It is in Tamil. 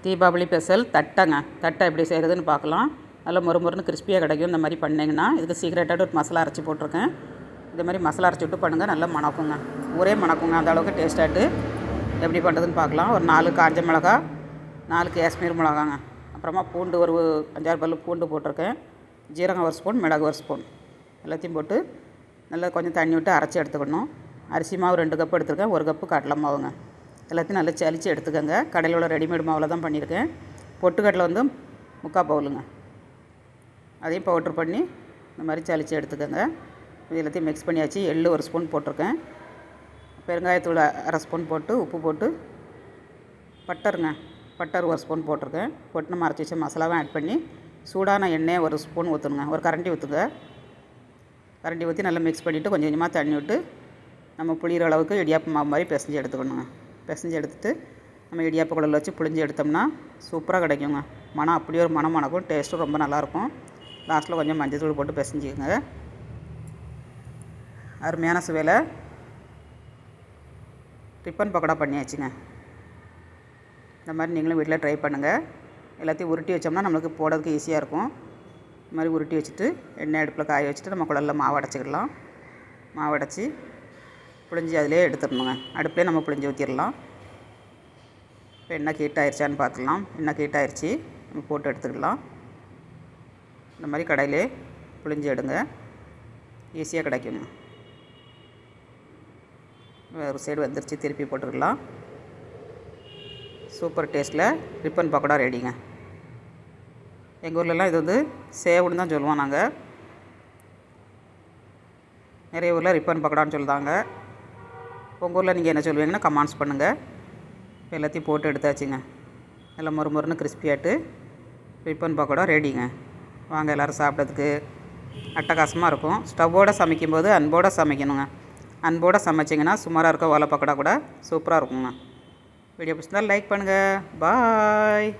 தீபாவளி ஸ்பெஷல் தட்டை எப்படி செய்கிறதுன்னு பார்க்கலாம். நல்லா மொறுமொறுன்னு கிறிஸ்பியாக கிடைக்கும். இந்த மாதிரி பண்ணிங்கன்னா இதுக்கு சீக்ரெட்டாக ஒரு மசாலா அரைச்சி போட்டிருக்கேன். இது மாதிரி மசாலா அரைச்சி விட்டு பண்ணுங்கள், நல்லா மணக்குங்க, ஊரே மணக்குங்க. அந்த அளவுக்கு டேஸ்ட்டாகிட்டு எப்படி பண்ணுறதுன்னு பார்க்கலாம். ஒரு 4 காஞ்ச மிளகா, 4 காஷ்மீர் மிளகாங்க, அப்புறமா பூண்டு ஒரு 5-6 பல்லு பூண்டு போட்டிருக்கேன், ஜீரகம் 1 ஸ்பூன், மிளகு 1 ஸ்பூன் எல்லாத்தையும் போட்டு நல்லா கொஞ்சம் தண்ணி விட்டு அரைச்சி எடுத்துக்கணும். அரிசி மாவு 2 கப்பு எடுத்துருக்கேன், 1 கப்பு கடலை மாவுங்க. எல்லாத்தையும் நல்லா சலித்து எடுத்துக்கோங்க. கடையில் உள்ள ரெடிமேட் மாவில் தான் பண்ணியிருக்கேன். பொட்டுக்கடலை வந்து 3/4 பவுலுங்க, அதையும் பவுட்ரு பண்ணி இந்த மாதிரி சலித்து எடுத்துக்கோங்க. இது எல்லாத்தையும் மிக்ஸ் பண்ணியாச்சு. எள்ளு 1 ஸ்பூன் போட்டிருக்கேன், பெருங்காயத்தூள் 1/2 ஸ்பூன் போட்டு உப்பு போட்டு பட்டர் 1 ஸ்பூன் போட்டிருக்கேன். போட்டு நம்ம அரைச்சி வச்ச மசாலாவும் ஆட் பண்ணி சூடான எண்ணெயை 1 ஸ்பூன் ஊற்றணுங்க, ஒரு கரண்டி ஊற்றுங்க. கரண்டி ஊற்றி நல்லா மிக்ஸ் பண்ணிவிட்டு கொஞ்சம் கொஞ்சமாக தண்ணி விட்டு நம்ம புளிகிற அளவுக்கு இடியாப்ப மாவு மாதிரி பிசைஞ்சு எடுத்துக்கணுங்க. பிசைஞ்சு எடுத்துகிட்டு நம்ம இடியாப்ப குழல் வச்சு புளிஞ்சு எடுத்தோம்னா சூப்பராக கிடைக்குங்க. மனம் அப்படியே ஒரு மனம் மணக்கும், டேஸ்ட்டும் ரொம்ப நல்லாயிருக்கும். லாஸ்ட்டில் கொஞ்சம் மஞ்சள் தூள் போட்டு பிசைஞ்சிக்கோங்க. அருமையான சுவையில் ரிப்பன் பக்கோடா பண்ணியாச்சுங்க. இந்த மாதிரி நீங்களும் வீட்டில் ட்ரை பண்ணுங்கள். எல்லாத்தையும் உருட்டி வச்சோம்னா நம்மளுக்கு போடுறதுக்கு ஈஸியாக இருக்கும். இந்த மாதிரி உருட்டி வச்சுட்டு எண்ணெய் அடுப்பில் காய வச்சுட்டு நம்ம குழலில் மாவு அடைச்சிக்கிடலாம். மாவு அடைச்சி புளிஞ்சி அதிலே எடுத்துடணுங்க. அடுப்புலேயே நம்ம புளிஞ்சி ஊற்றிடலாம். இப்போ எண்ணெய் ஹீட் ஆயிடுச்சான்னு பார்த்துக்கலாம். எண்ணெய் ஹீட் ஆயிடுச்சு, நம்ம போட்டு எடுத்துக்கலாம். இந்த மாதிரி கடையிலே புளிஞ்சி எடுங்க, ஈஸியாக கிடைக்குங்க. ஒரு சைடு வந்துருச்சு, திருப்பி போட்டுக்கலாம். சூப்பர் டேஸ்ட்டில் ரிப்பன் பக்கோடா ரெடிங்க. எங்கள் ஊர்லலாம் இது வந்து சேவுன்னு தான் சொல்லுவோம் நாங்கள். நிறைய ஊரில் ரிப்பன் பக்கோடான்னு சொல்லுவாங்க. உங்கள் ஊரில் நீங்கள் என்ன சொல்லுவீங்கன்னா கமெண்ட்ஸ் பண்ணுங்கள். இப்போ எல்லாத்தையும் போட்டு எடுத்தாச்சுங்க. நல்லா மொறுமொறுன்னு கிறிஸ்பியாட்டு ரிப்பன் பக்கோடா ரெடிங்க. வாங்க எல்லோரும் சாப்பிட்றதுக்கு அட்டகாசமாக இருக்கும். ஸ்டவ்வோடு சமைக்கும்போது அன்போடு சமைக்கணுங்க. அன்போடு சமைச்சிங்கன்னா சுமாராக இருக்க ஓலை பக்கோடா கூட சூப்பராக இருக்குங்க. வீடியோ பிடிச்சிருந்தால் லைக் பண்ணுங்கள். பாய்.